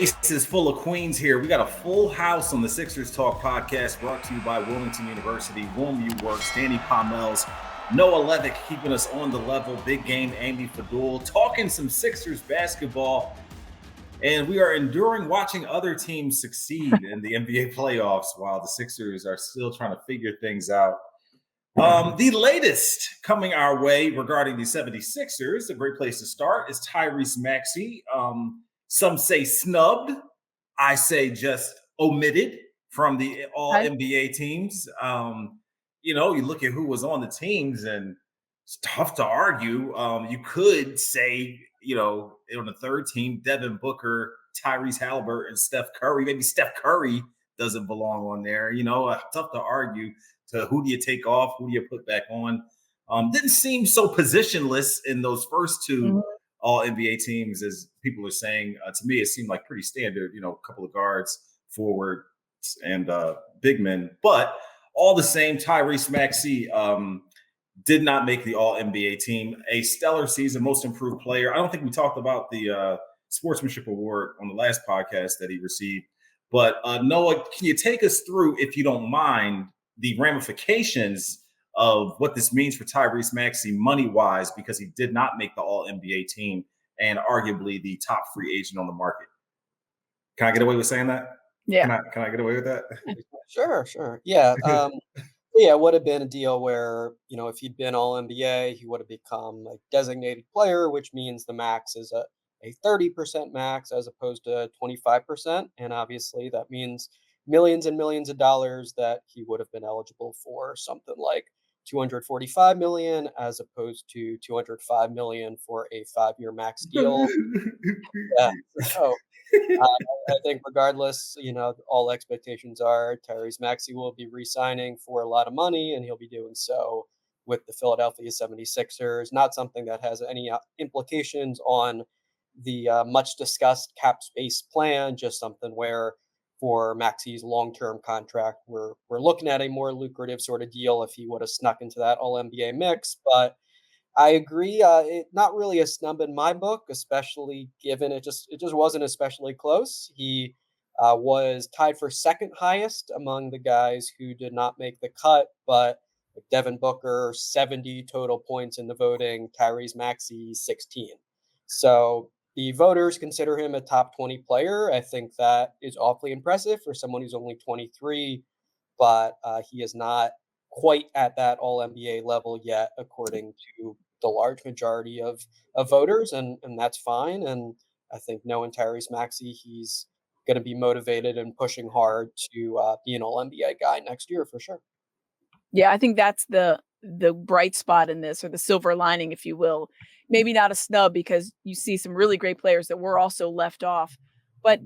Aces full of queens here. We got a full house on the Sixers Talk podcast brought to you by Wilmington University, WilmU Works, Danny Pommells, Noah Levick keeping us on the level, big game, Amy Fadool, talking some Sixers basketball. And we are enduring watching other teams succeed in the NBA playoffs while the Sixers are still trying to figure things out. The latest coming our way regarding the 76ers, a great place to start, is Tyrese Maxey. Some say snubbed. I say just omitted from the all NBA teams. You look at who was on the teams, and it's tough to argue. You could say, on the third team, Devin Booker, Tyrese Halliburton, and Steph Curry. Maybe Steph Curry doesn't belong on there. Tough to argue. To who do you take off? Who do you put back on? Didn't seem so positionless in those first two all NBA teams, as people are saying. To me, it seemed like pretty standard, a couple of guards, forwards, and big men. But all the same, Tyrese Maxey did not make the all NBA team. A stellar season, most improved player. I don't think we talked about the sportsmanship award on the last podcast that he received. But Noah, can you take us through, if you don't mind, the ramifications of what this means for Tyrese Maxey money-wise, because he did not make the All-NBA team and arguably the top free agent on the market? Can I get away with saying that? Yeah. Can I get away with that? Sure. Yeah. Yeah, it would have been a deal where, if he'd been All-NBA, he would have become a designated player, which means the max is a 30% max as opposed to 25%. And obviously that means millions and millions of dollars that he would have been eligible for, something like 245 million as opposed to 205 million for a 5-year max deal. Yeah. So I think regardless, all expectations are Tyrese Maxey will be re-signing for a lot of money, and he'll be doing so with the Philadelphia 76ers. Not something that has any implications on the much discussed cap space plan, just something where for Maxey's long-term contract, we're looking at a more lucrative sort of deal if he would have snuck into that All-NBA mix. But I agree, not really a snub in my book, especially given it just wasn't especially close. He was tied for second highest among the guys who did not make the cut, but Devin Booker 70 total points in the voting, Tyrese Maxey 16. So the voters consider him a top 20 player. I think that is awfully impressive for someone who's only 23, but he is not quite at that All NBA level yet, according to the large majority of voters, and that's fine. And I think knowing Tyrese Maxey, he's going to be motivated and pushing hard to be an All NBA guy next year for sure. Yeah, I think that's the bright spot in this, or the silver lining, if you will. Maybe not a snub, because you see some really great players that were also left off, but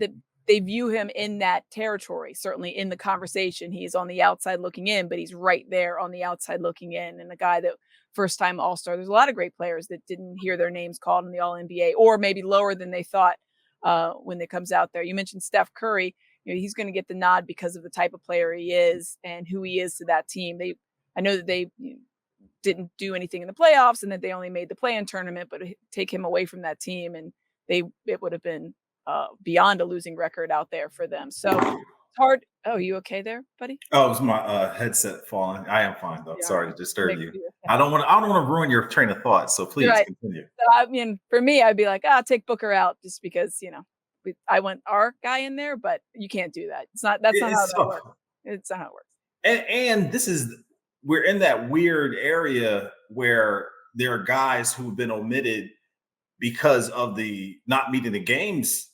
they view him in that territory, certainly in the conversation. He's on the outside looking in, but he's right there on the outside looking in. And a guy that first time All-Star, there's a lot of great players that didn't hear their names called in the All-NBA, or maybe lower than they thought when it comes out there. You mentioned Steph Curry. He's going to get the nod because of the type of player he is and who he is to that team. I know that they didn't do anything in the playoffs and that they only made the play-in tournament, but take him away from that team, and it would have been beyond a losing record out there for them. So it's hard. Oh, you okay there, buddy? Oh, it was my headset falling. I am fine though. Yeah. Sorry to disturb you. I don't want to ruin your train of thought. So please continue. So, I mean, for me, I'd be like, take Booker out just because I want our guy in there, but you can't do that. That's not how that works. It's not how it works. And we're in that weird area where there are guys who've been omitted because of the not meeting the game's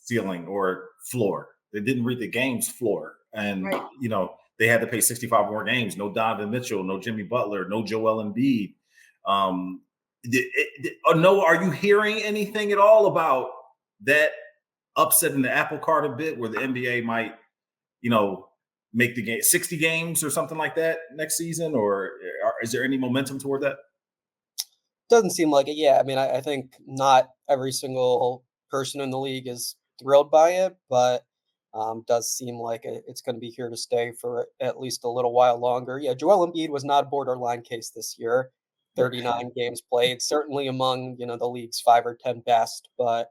ceiling or floor. They didn't read the game's floor. And, they had to pay 65 more games. No Donovan Mitchell, no Jimmy Butler, no Joel Embiid. Noah, are you hearing anything at all about that upsetting the apple cart a bit, where the NBA might, make the game 60 games or something like that next season? Or is there any momentum toward that? Doesn't seem like it. Yeah. I mean, I think not every single person in the league is thrilled by it, but does seem like it's going to be here to stay for at least a little while longer. Yeah. Joel Embiid was not a borderline case this year. 39 games played, certainly among, the league's 5 or 10 best, but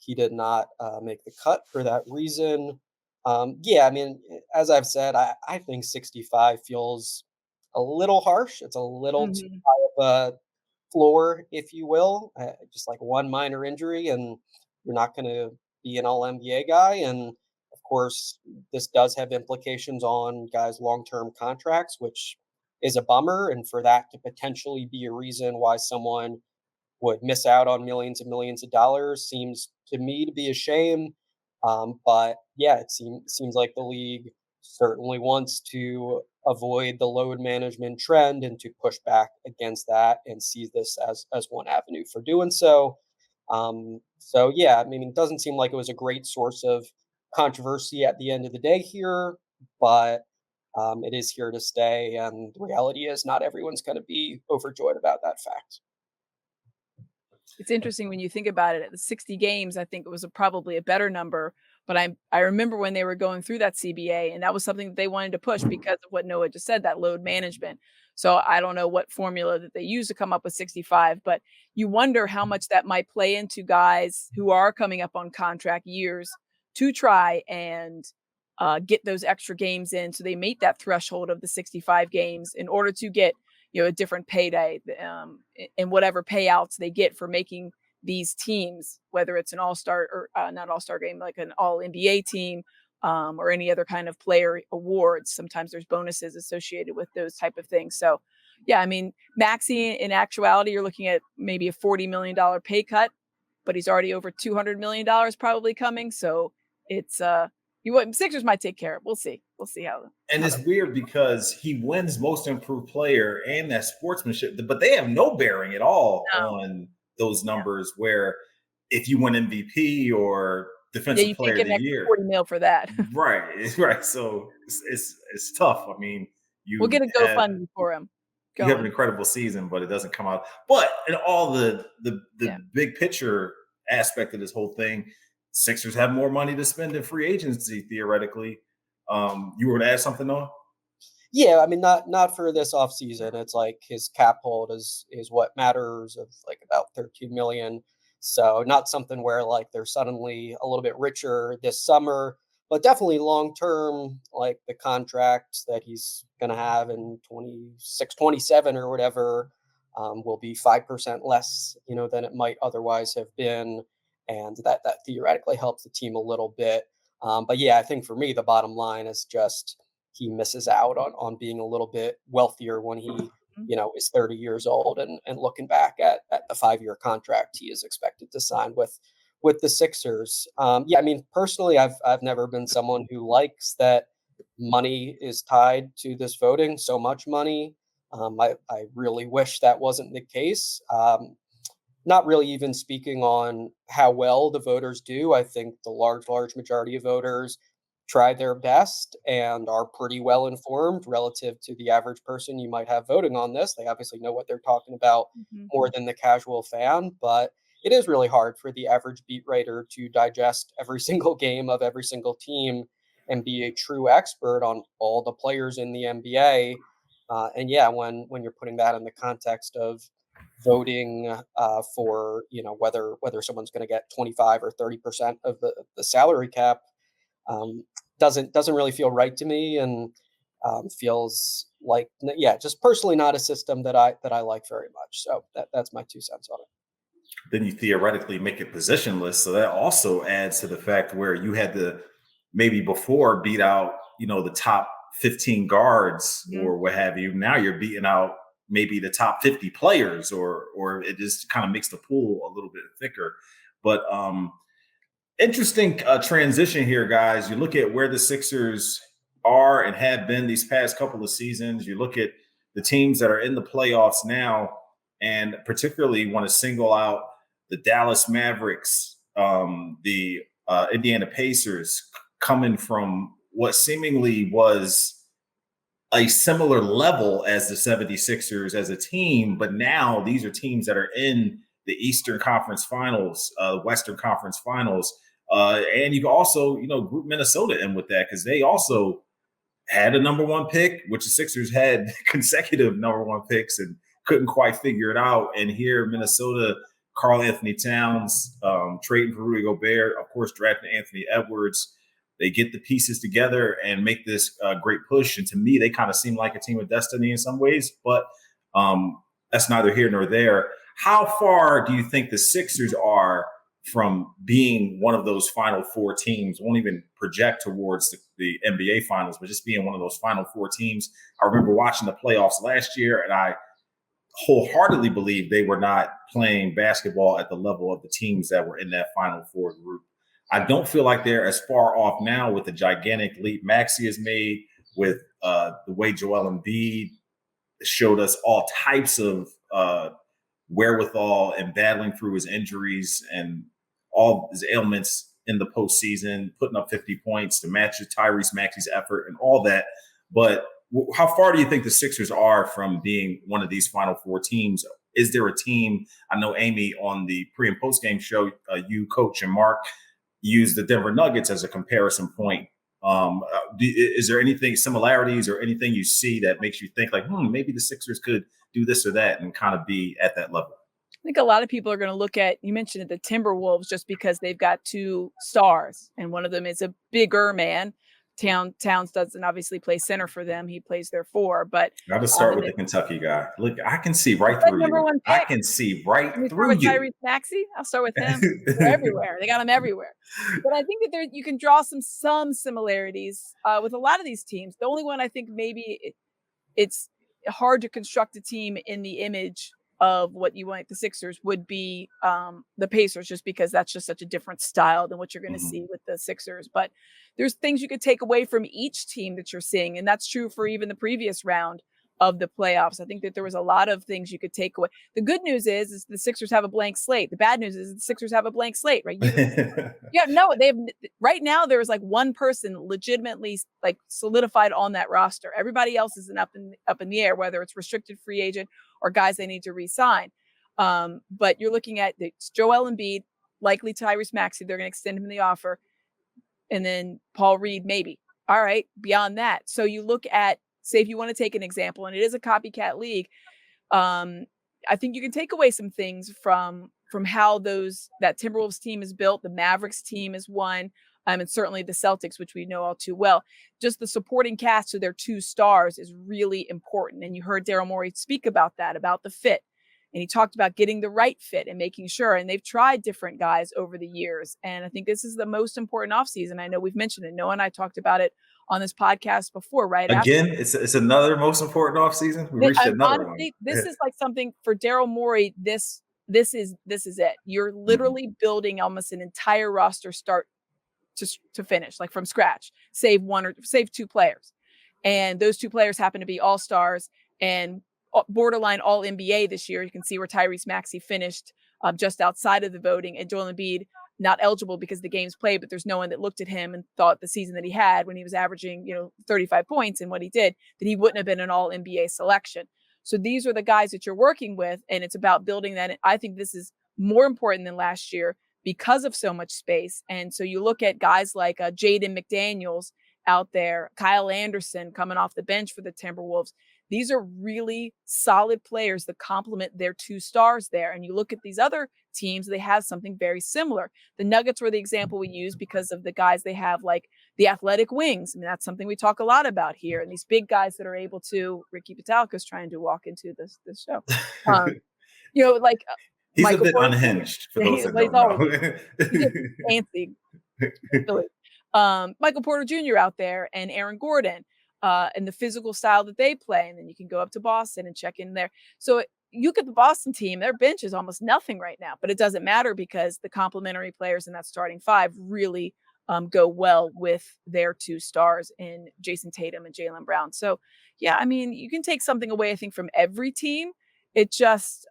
he did not make the cut for that reason. Yeah, I mean, as I've said, I think 65 feels a little harsh. It's a little too Mhm. high of a floor, if you will. Just like one minor injury, and you're not going to be an All NBA guy. And of course, this does have implications on guys' long term contracts, which is a bummer. And for that to potentially be a reason why someone would miss out on millions and millions of dollars seems to me to be a shame. But yeah, it seems like the league certainly wants to avoid the load management trend and to push back against that and sees this as one avenue for doing so. So yeah, I mean, it doesn't seem like it was a great source of controversy at the end of the day here, but it is here to stay, and the reality is not everyone's going to be overjoyed about that fact. It's interesting when you think about it, at the 60 games, I think it was probably a better number, but I remember when they were going through that CBA, and that was something that they wanted to push because of what Noah just said, that load management. So I don't know what formula that they use to come up with 65, but you wonder how much that might play into guys who are coming up on contract years to try and get those extra games in, so they meet that threshold of the 65 games in order to get a different payday, and whatever payouts they get for making these teams, whether it's an all-star or not all-star game, like an all NBA team, or any other kind of player awards. Sometimes there's bonuses associated with those type of things. So yeah, I mean, Maxey, in actuality, you're looking at maybe a $40 million pay cut, but he's already over $200 million probably coming. So it's Sixers might take care of. We'll see. We'll see And how it's that. weird because he wins most improved player and that sportsmanship, but they have no bearing at all No. on those Yeah. numbers where if you win MVP or Yeah, defensive you can't player of get an the extra year. 40 mil for that. Right. Right. So it's tough. I mean, We'll you get a have GoFundMe for him you have an going. incredible season, but it doesn't come out. But in all the Yeah. big picture aspect of this whole thing, Sixers have more money to spend in free agency theoretically. You were to add something, Noah? Yeah, I mean, not for this off season. It's like his cap hold is what matters, of like about 13 million. So not something where like they're suddenly a little bit richer this summer, but definitely long term, like the contract that he's gonna have in 26, 27 or whatever, will be 5% less, than it might otherwise have been. And that theoretically helps the team a little bit. But yeah, I think for me the bottom line is just he misses out on being a little bit wealthier when he Mhm. is 30 years old, and looking back at the 5-year contract he is expected to sign with the Sixers. Yeah, I mean, personally, I've never been someone who likes that money is tied to this voting, so much money. I really wish that wasn't the case. Not really even speaking on how well the voters do. I think the large majority of voters try their best and are pretty well informed relative to the average person you might have voting on this. They obviously know what they're talking about Mhm. more than the casual fan, but it is really hard for the average beat writer to digest every single game of every single team and be a true expert on all the players in the NBA. And yeah, when you're putting that in the context of voting for whether someone's going to get 25 or 30% of the salary cap, um, doesn't really feel right to me, and feels like, yeah, just personally not a system that I like very much. So that's my 2 cents on it. Then you theoretically make it positionless. So that also adds to the fact where you had to maybe before beat out, the top 15 guards Mhm. or what have you. Now you're beating out maybe the top 50 players, or it just kind of makes the pool a little bit thicker. But interesting transition here, guys. You look at where the Sixers are and have been these past couple of seasons. You look at the teams that are in the playoffs now, and particularly want to single out the Dallas Mavericks, the Indiana Pacers, coming from what seemingly was a similar level as the 76ers as a team, but now these are teams that are in the Eastern Conference Finals, Western Conference Finals, and you can also, group Minnesota in with that because they also had a number one pick, which the Sixers had consecutive number one picks and couldn't quite figure it out. And here, Minnesota Karl Anthony Towns, trading for Rudy Gobert, of course, drafting Anthony Edwards. They get the pieces together and make this great push. And to me, they kind of seem like a team of destiny in some ways, but that's neither here nor there. How far do you think the Sixers are from being one of those Final Four teams? Won't even project towards the NBA Finals, but just being one of those Final Four teams. I remember watching the playoffs last year, and I wholeheartedly believe they were not playing basketball at the level of the teams that were in that Final Four group. I don't feel like they're as far off now with the gigantic leap Maxey has made, with the way Joel Embiid showed us all types of wherewithal and battling through his injuries and all his ailments in the postseason, putting up 50 points to match Tyrese Maxey's effort and all that. But how far do you think the Sixers are from being one of these Final Four teams? Is there a team? I know, Amy, on the pre and post game show, you, Coach, and Mark use the Denver Nuggets as a comparison point. Is there anything, similarities or anything you see that makes you think like, maybe the Sixers could do this or that and kind of be at that level? I think a lot of people are going to look at, you mentioned it, the Timberwolves, just because they've got two stars, and one of them is a bigger man. Towns doesn't obviously play center for them. He plays their four, but I'll just start with the Kentucky guy. Look, I can see right through you. I can see right through you. Tyrese Maxey, I'll start with him. They're everywhere. They got him everywhere. But I think that you can draw some similarities with a lot of these teams. The only one I think maybe it's hard to construct a team in the image of what you want the Sixers would be the Pacers, just because that's just such a different style than what you're going to see with the Sixers. But there's things you could take away from each team that you're seeing. And that's true for even the previous round of the playoffs. I think that there was a lot of things you could take away. The good news is the Sixers have a blank slate. The bad news is the Sixers have a blank slate, right? Right now there is like one person legitimately like solidified on that roster. Everybody else is up in the air, whether it's restricted free agent or guys they need to re-sign. But you're looking at Joel Embiid, likely Tyrese Maxey. They're going to extend him the offer. And then Paul Reed, maybe. All right, beyond that. So you look at, say, if you want to take an example, and it is a copycat league, I think you can take away some things from how that Timberwolves team is built. The Mavericks team is one, and certainly the Celtics, which we know all too well. Just the supporting cast of their two stars is really important. And you heard Daryl Morey speak about that, about the fit. And he talked about getting the right fit and making sure. And they've tried different guys over the years. And I think this is the most important offseason. I know we've mentioned it. Noah and I talked about it on this podcast before, right? Again, it's another most important offseason. We reached another honestly, one. This is like something for Daryl Morey. This is it. You're literally building almost an entire roster start to finish, like from scratch, save two players. And those two players happen to be all-stars and borderline all NBA this year. You can see where Tyrese Maxey finished just outside of the voting, and Joel Embiid not eligible because the game's played, but there's no one that looked at him and thought the season that he had when he was averaging, 35 points and what he did, that he wouldn't have been an all NBA selection. So these are the guys that you're working with, and it's about building that. And I think this is more important than last year because of so much space. And so you look at guys like Jaden McDaniels out there, Kyle Anderson coming off the bench for the Timberwolves. These are really solid players that complement their two stars there. And you look at these other teams, they have something very similar. The Nuggets were the example we use because of the guys they have, like the athletic wings. I mean, that's something we talk a lot about here. And these big guys that are able to, Ricky Patalka's trying to walk into this show. He's Michael a bit Porter unhinged for those that don't know. Fancy. Michael Porter Jr. out there and Aaron Gordon. And the physical style that they play. And then you can go up to Boston and check in there. So you look at the Boston team, their bench is almost nothing right now, but it doesn't matter because the complementary players in that starting five really go well with their two stars in Jason Tatum and Jaylen Brown. So, yeah, I mean, you can take something away, I think, from every team. It just,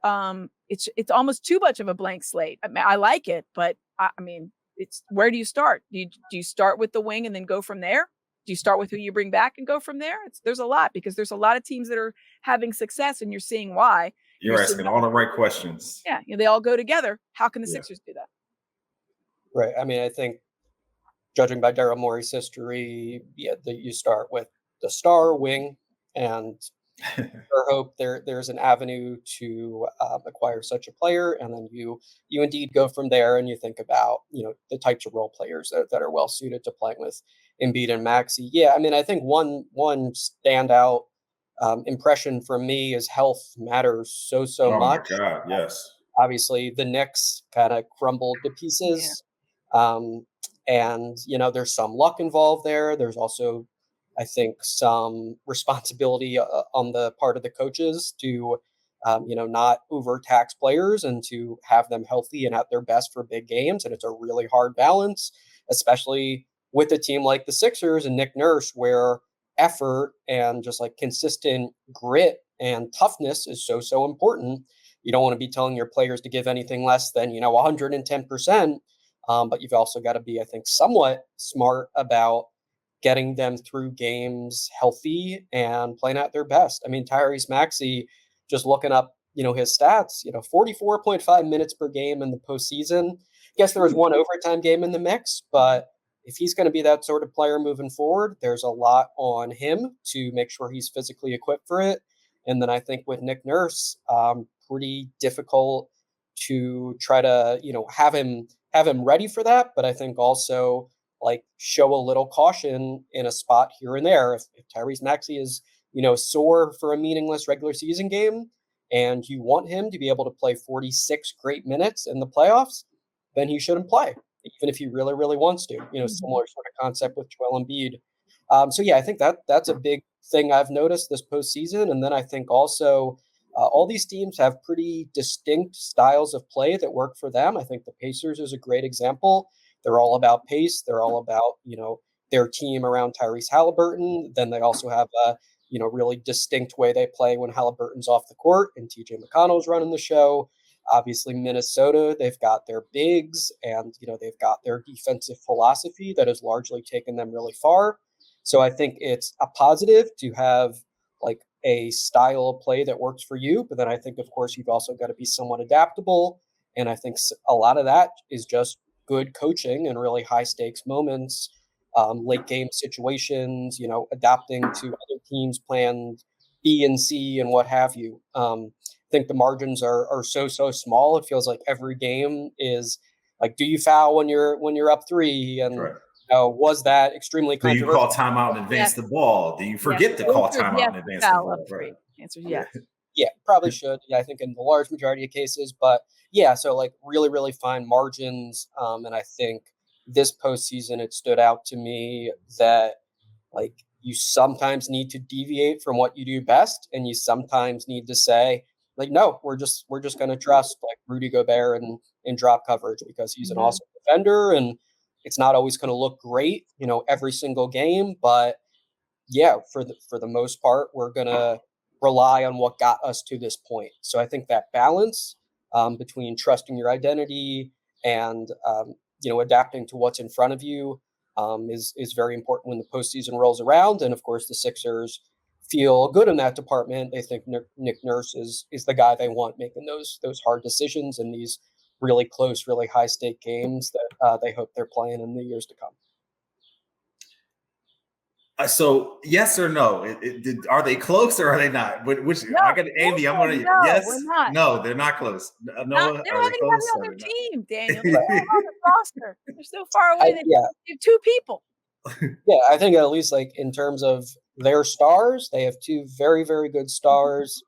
it's almost too much of a blank slate. I mean, I like it, but I mean, it's where do you start? Do you start with the wing and then go from there? Do you start with who you bring back and go from there? There's a lot, because there's a lot of teams that are having success, and you're seeing why. You're asking all the right questions. Yeah, they all go together. How can the Sixers do that? Right. I mean, I think judging by Daryl Morey's history, that you start with the star wing, and Or hope there's an avenue to acquire such a player, and then you indeed go from there, and you think about the types of role players that are well suited to playing with Embiid and Maxey. Yeah, I mean, I think one standout impression from me is health matters so Oh my much. God, yes. Obviously, the Knicks kind of crumbled to Yeah. pieces. Um, and, there's some luck involved there. There's also, I think, some responsibility on the part of the coaches to, not overtax players and to have them healthy and at their best for big games. And it's a really hard balance, especially with a team like the Sixers and Nick Nurse, where effort and just like consistent grit and toughness is so important. You don't want to be telling your players to give anything less than 110%. But you've also got to be, I think, somewhat smart about getting them through games healthy and playing at their best. I mean, Tyrese Maxey, just looking up, his stats, 44.5 minutes per game in the postseason. Guess there was one overtime game in the mix, but if he's going to be that sort of player moving forward, there's a lot on him to make sure he's physically equipped for it. And then I think with Nick Nurse, pretty difficult to try to have him ready for that. But I think also like show a little caution in a spot here and there. If Tyrese Maxey is sore for a meaningless regular season game, and you want him to be able to play 46 great minutes in the playoffs, then he shouldn't play, even if he really wants to. Similar sort of concept with Joel Embiid. So yeah, I think that's a big thing I've noticed this postseason. And then I think also all these teams have pretty distinct styles of play that work for them. I think the Pacers is a great example. They're all about pace. They're all about their team around Tyrese Halliburton. Then they also have a really distinct way they play when Halliburton's off the court and TJ McConnell's running the show. Obviously, Minnesota, they've got their bigs and they've got their defensive philosophy that has largely taken them really far. So I think it's a positive to have like a style of play that works for you. But then I think, of course, you've also got to be somewhat adaptable. And I think a lot of that is just good coaching and really high stakes moments, late game situations, adapting to other teams' plans B and C and what have you. I think the margins are so small. It feels like every game is like, do you foul when you're up 3? And Right. was that extremely Do you controversial? call timeout and advance Yes. the ball? Do you Yes. forget to The call answer is timeout yes, and advance the foul ball? up 3. Right. Answer is yes. Yeah, probably should. Yeah, I think in the large majority of cases, but yeah, so like really fine margins. And I think this postseason it stood out to me that like you sometimes need to deviate from what you do best, and you sometimes need to say like, no, we're just going to trust like Rudy Gobert and drop coverage because he's an Mhm. awesome defender, and it's not always going to look great, every single game, but yeah, for the most part, we're gonna rely on what got us to this point. So I think that balance between trusting your identity and adapting to what's in front of you is very important when the postseason rolls around. And of course, the Sixers feel good in that department. They think Nick Nurse is the guy they want making those hard decisions in these really close, really high stake games that they hope they're playing in the years to come. So yes or no? Are they close or are they not? Which No, I got Andy. I'm gonna no, yes. we're not. No, they're not close. Not, Noah, they are don't they have anybody close? on Are their they not? team, Daniel. They Right. don't have on the roster. They're so far away. They Yeah, have 2 people. Yeah, I think at least like in terms of their stars, they have 2 very good stars.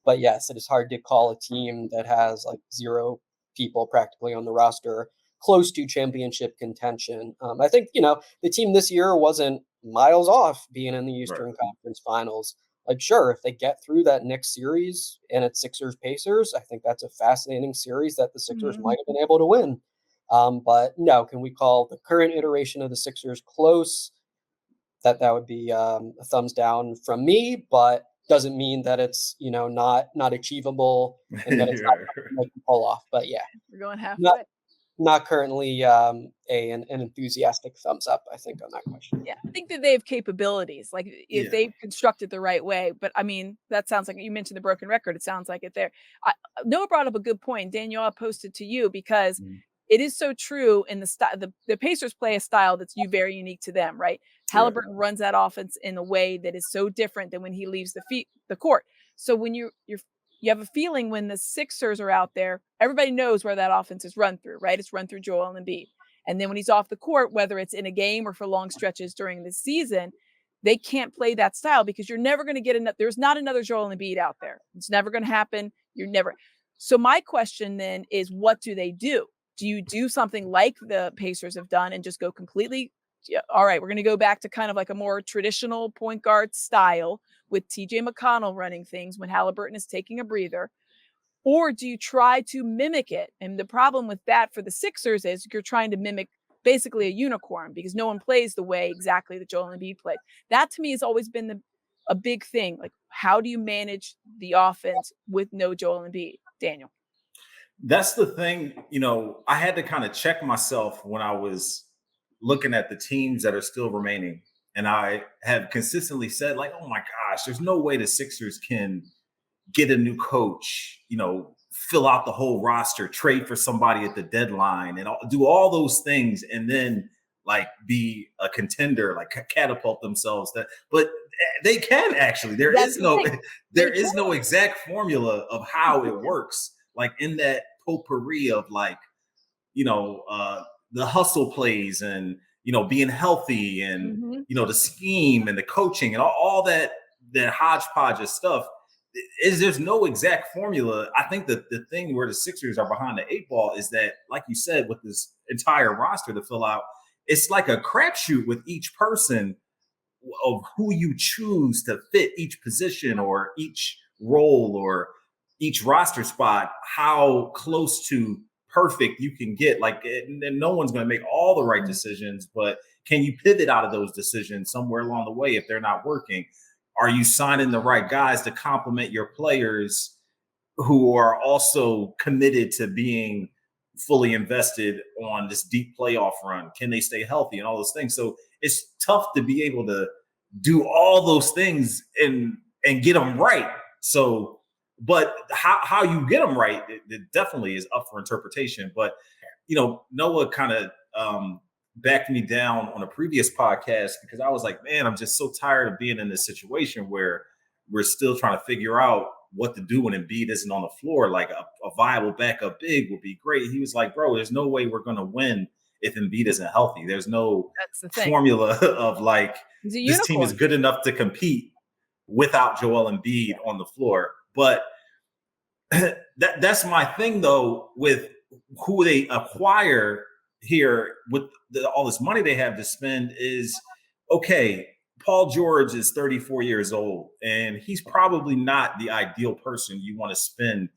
But yes, it is hard to call a team that has like 0 people practically on the roster close to championship contention. I think, the team this year wasn't miles off being in the Right. Eastern Conference Finals. Like, sure, if they get through that Knicks series and it's Sixers Pacers, I think that's a fascinating series that the Sixers Mhm. might have been able to win. But no, can we call the current iteration of the Sixers close? That would be a thumbs down from me, but doesn't mean that it's not achievable and that it's not Yeah. something they can pull off. But yeah, We're going not halfway. not currently an enthusiastic thumbs up. I think on that question. Yeah, I think that they have capabilities, like, if Yeah. they construct it the right way, but, I mean, that sounds like you mentioned the broken record, it sounds like it there. I Noah brought up a good point, Danielle, I posted to you because Mhm. it is so true in the style. The Pacers play a style that's very unique to them, right? Yeah. Halliburton runs that offense in a way that is so different than when he leaves the court. So when you have a feeling when the Sixers are out there, everybody knows where that offense is run through, right? It's run through Joel Embiid. And then when he's off the court, whether it's in a game or for long stretches during the season, they can't play that style because you're never going to get there's not another Joel Embiid out there. It's never going to happen. You're never. So my question then is, what do they do? Do you do something like the Pacers have done and just go completely, all right, we're going to go back to kind of like a more traditional point guard style with TJ McConnell running things when Halliburton is taking a breather? Or do you try to mimic it? And the problem with that for the Sixers is you're trying to mimic basically a unicorn because no one plays the way exactly that Joel Embiid played. That to me has always been a big thing. Like, how do you manage the offense with no Joel Embiid, Daniel? That's the thing, I had to kind of check myself when I was looking at the teams that are still remaining. And I have consistently said, like, oh my gosh, there's no way the Sixers can get a new coach, fill out the whole roster, trade for somebody at the deadline and do all those things and then like be a contender, like catapult themselves. But they can actually. There is no exact formula of how it works. Like in that potpourri of like, the hustle plays and, being healthy and, the scheme and the coaching and all that hodgepodge of stuff. There's no exact formula. I think that the thing where the Sixers are behind the 8 ball is that, like you said, with this entire roster to fill out, it's like a crapshoot with each person of who you choose to fit each position or each role or each roster spot, how close to perfect you can get. Like, and no one's going to make all the right decisions, but can you pivot out of those decisions somewhere along the way if they're not working? Are you signing the right guys to complement your players who are also committed to being fully invested on this deep playoff run? Can they stay healthy and all those things? So it's tough to be able to do all those things and get them right. So, but how you get them right, it definitely is up for interpretation. But, Noah kind of backed me down on a previous podcast because I was like, man, I'm just so tired of being in this situation where we're still trying to figure out what to do when Embiid isn't on the floor. Like a viable backup big would be great. He was like, bro, there's no way we're going to win if Embiid isn't healthy. There's no formula of like, this team is good enough to compete without Joel Embiid on the floor. But that's my thing, though, with who they acquire here with all this money they have to spend is, okay, Paul George is 34 years old, and he's probably not the ideal person you want to spend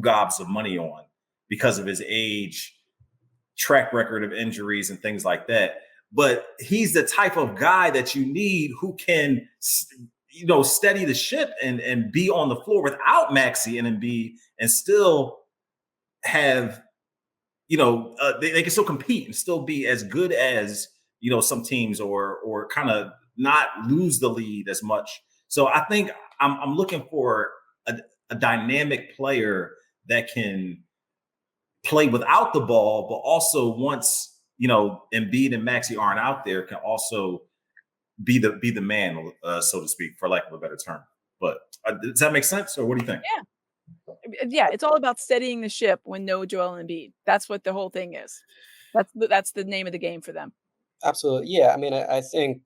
gobs of money on because of his age, track record of injuries, and things like that. But he's the type of guy that you need who can, steady the ship and be on the floor without Maxey and Embiid and still have, they can still compete and still be as good as, some teams or kind of not lose the lead as much. So I think I'm looking for a dynamic player that can play without the ball, but also once, Embiid and Maxey aren't out there, can also be the man, so to speak, for lack of a better term. But does that make sense, or what do you think? Yeah, it's all about steadying the ship when no Joel Embiid. That's what the whole thing is. That's the name of the game for them. Absolutely, yeah. I mean, I think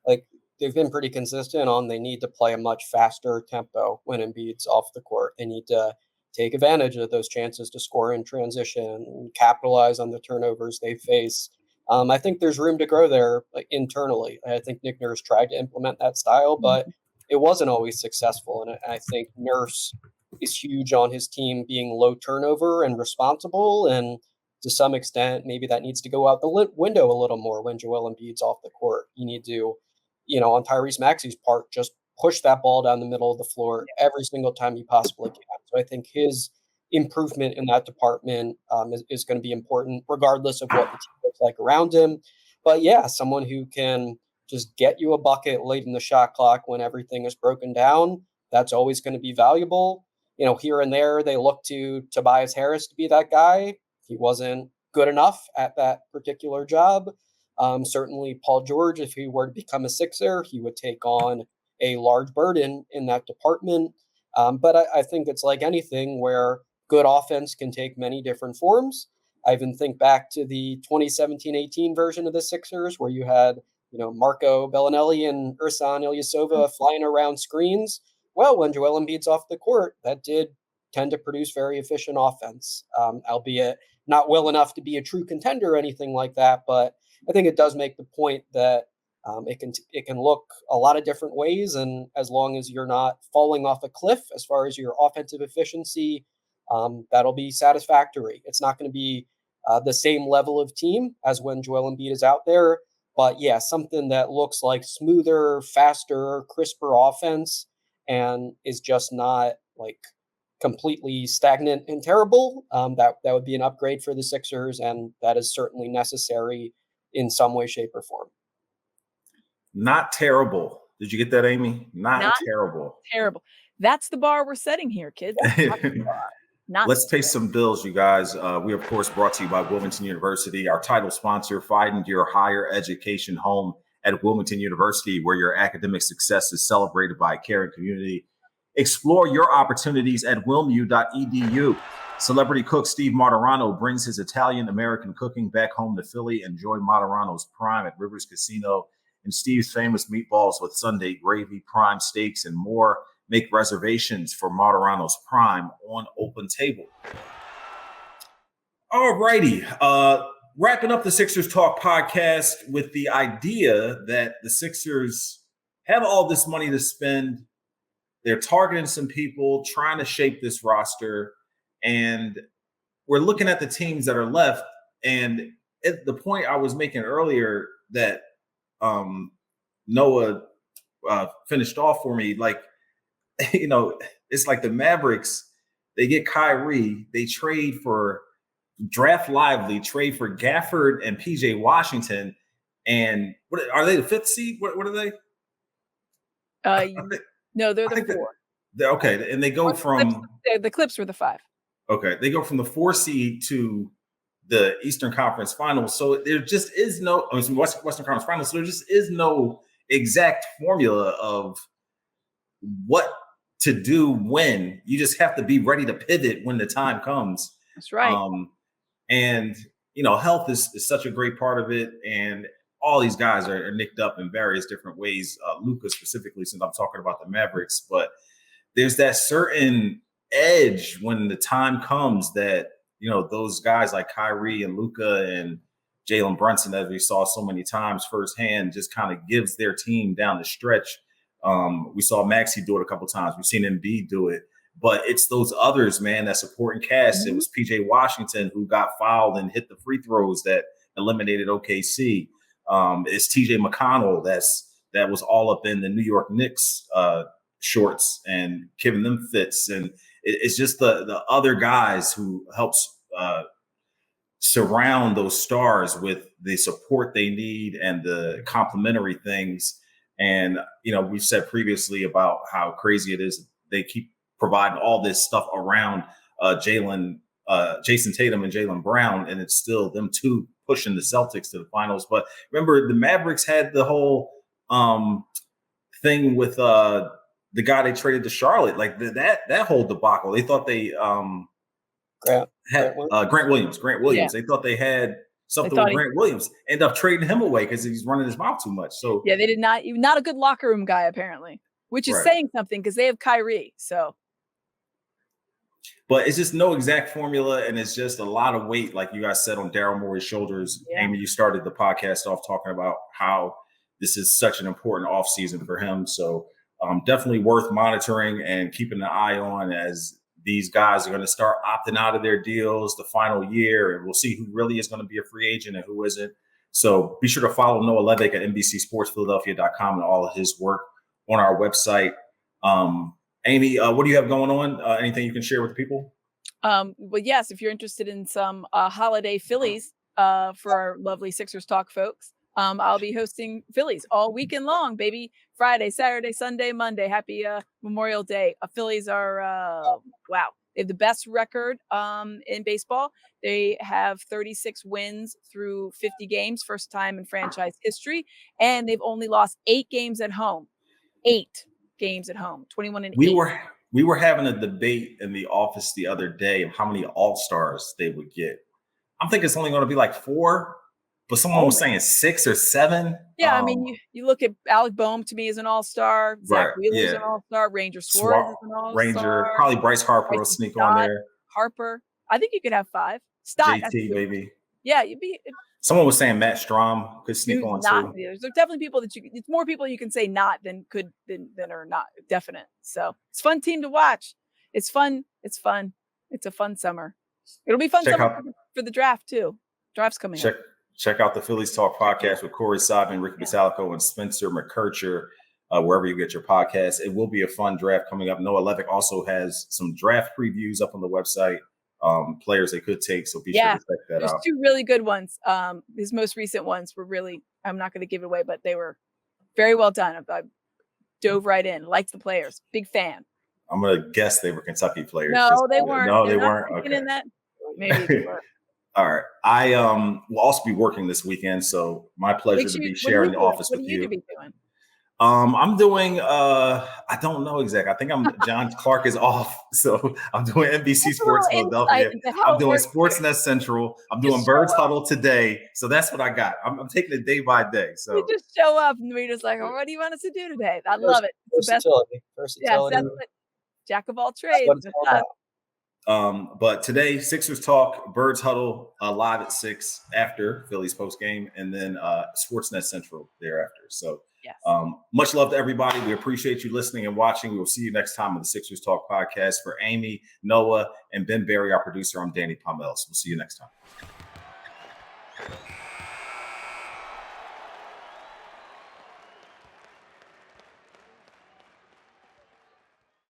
like they've been pretty consistent on they need to play a much faster tempo when Embiid's off the court. They need to take advantage of those chances to score in transition and capitalize on the turnovers they face. I think there's room to grow there internally. I think Nick Nurse tried to implement that style, but it wasn't always successful. And I think Nurse is huge on his team being low turnover and responsible. And to some extent, maybe that needs to go out the window a little more when Joel Embiid's off the court. You need to, on Tyrese Maxey's part, just push that ball down the middle of the floor every single time you possibly can. So I think his improvement in that department is going to be important, regardless of what the team looks like around him. But yeah, someone who can just get you a bucket late in the shot clock when everything is broken down, that's always going to be valuable. Here and there, they look to Tobias Harris to be that guy. He wasn't good enough at that particular job. Certainly, Paul George, if he were to become a Sixer, he would take on a large burden in that department. But I think it's like anything where good offense can take many different forms. I even think back to the 2017-18 version of the Sixers where you had, Marco Bellinelli and Ersan Ilyasova flying around screens. Well, when Joel Embiid's off the court, that did tend to produce very efficient offense, albeit not well enough to be a true contender or anything like that. But I think it does make the point that it can look a lot of different ways, and as long as you're not falling off a cliff as far as your offensive efficiency, that'll be satisfactory. It's not going to be the same level of team as when Joel Embiid is out there, but yeah, something that looks like smoother, faster, crisper offense, and is just not like completely stagnant and terrible. That would be an upgrade for the Sixers, and that is certainly necessary in some way, shape, or form. Not terrible. Did you get that, Amy? Not terrible. Terrible. That's the bar we're setting here, kids. Let's pay some bills, you guys. We, of course, brought to you by Wilmington University, our title sponsor, finding your higher education home at Wilmington University, where your academic success is celebrated by a caring community. Explore your opportunities at wilmu.edu. Celebrity cook Steve Martirano brings his Italian-American cooking back home to Philly. Enjoy Martirano's Prime at Rivers Casino and Steve's famous meatballs with Sunday gravy, prime steaks, and more. Make reservations for Martirano's Prime on Open Table. All righty. Wrapping up the Sixers Talk podcast with the idea that the Sixers have all this money to spend. They're targeting some people, trying to shape this roster. And we're looking at the teams that are left. And at the point I was making earlier that Noah finished off for me, like, it's like the Mavericks, they get Kyrie, they trade for Draft Lively, trade for Gafford and PJ Washington. And what are they, the fifth seed? What are they? No, they're the 4. Okay. And they go from the Clips were the 5. Okay. They go from the 4 seed to the Eastern Conference Finals. So there just is no Western Conference Finals. So there just is no exact formula of what to do when. You just have to be ready to pivot when the time comes. That's right. And health is such a great part of it. And all these guys are nicked up in various different ways. Luka specifically, since I'm talking about the Mavericks, but there's that certain edge when the time comes that, those guys like Kyrie and Luka and Jalen Brunson, as we saw so many times firsthand, just kind of gives their team down the stretch. We saw Maxey do it a couple times. We've seen Embiid do it. But it's those others, man, that supporting cast. It was PJ Washington who got fouled and hit the free throws that eliminated OKC. It's TJ McConnell that was all up in the New York Knicks shorts and giving them fits. And it's just the other guys who helps surround those stars with the support they need and the complementary things. And, we've said previously about how crazy it is. They keep providing all this stuff around Jason Tatum and Jaylen Brown, and it's still them two pushing the Celtics to the finals. But remember, the Mavericks had the whole thing with the guy they traded to Charlotte, like that whole debacle. They thought they had Grant Williams. Yeah. They thought they had something with Grant Williams. End up trading him away because he's running his mouth too much. So yeah, they did not a good locker room guy apparently, which is saying something because they have Kyrie. So. But it's just no exact formula, and it's just a lot of weight, like you guys said, on Daryl Morey's shoulders. Yeah. Amy, you started the podcast off talking about how this is such an important offseason for him. So definitely worth monitoring and keeping an eye on as these guys are going to start opting out of their deals the final year, and we'll see who really is going to be a free agent and who isn't. So be sure to follow Noah Levick at NBC Sports Philadelphia.com and all of his work on our website. Amy, what do you have going on? Anything you can share with the people? Well, yes, if you're interested in some holiday Phillies for our lovely Sixers Talk folks, I'll be hosting Phillies all weekend long, baby. Friday, Saturday, Sunday, Monday. Happy Memorial Day. Phillies are, wow. They have the best record in baseball. They have 36 wins through 50 games, first time in franchise history, and they've only lost 8 games at home. 8 games at home, 21-8. We were having a debate in the office the other day of how many All-Stars they would get. I'm thinking it's only going to be like 4, but someone was saying 6 or 7. Yeah, I mean, you look at Alec Boehm, to me, is an all-star. Zach Right, Wheeler's yeah. an all-star. Ranger Suarez is an all-star. Ranger, probably Bryce Harper will sneak on there. Harper. I think you could have 5. Stott. JT, maybe. Yeah, you'd be. Someone was saying Matt Strom could sneak on too. There's definitely people that it's more people you can say not than are not definite. So it's a fun team to watch. It's fun. It's fun. It's a fun summer. It'll be fun summer for the draft too. Draft's coming up. Check out the Phillies Talk podcast with Corey Sobin, Ricky Basalico, and Spencer McKercher, wherever you get your podcasts. It will be a fun draft coming up. Noah Levick also has some draft previews up on the website. Players they could take, so be sure to check that There's out. 2 really good ones. His most recent ones were really, I'm not going to give it away, but they were very well done. I dove right in, liked the players, big fan. I'm going to guess they were Kentucky players. No, they weren't. No, they weren't. Okay. In that. Maybe they were. All right. I will also be working this weekend, so my pleasure to be sharing the office with you. What are you doing? I'm doing, I don't know exactly. I think John Clark is off. So I'm doing NBC Sports Philadelphia. I'm doing Sportsnet Central. I'm doing Birds Huddle today. So that's what I got. I'm taking it day by day. So we just show up and we're just like, oh, what do you want us to do today? I love it. It's Versatility. Yes, that's it. Jack of all trades. But today, Sixers Talk, Birds Huddle live at 6 after Phillies post game, and then Sportsnet Central thereafter. So yes. Much love to everybody. We appreciate you listening and watching. We will see you next time on the Sixers Talk podcast. For Amy, Noah, and Ben Berry, our producer, I'm Danny Pommells. We'll see you next time.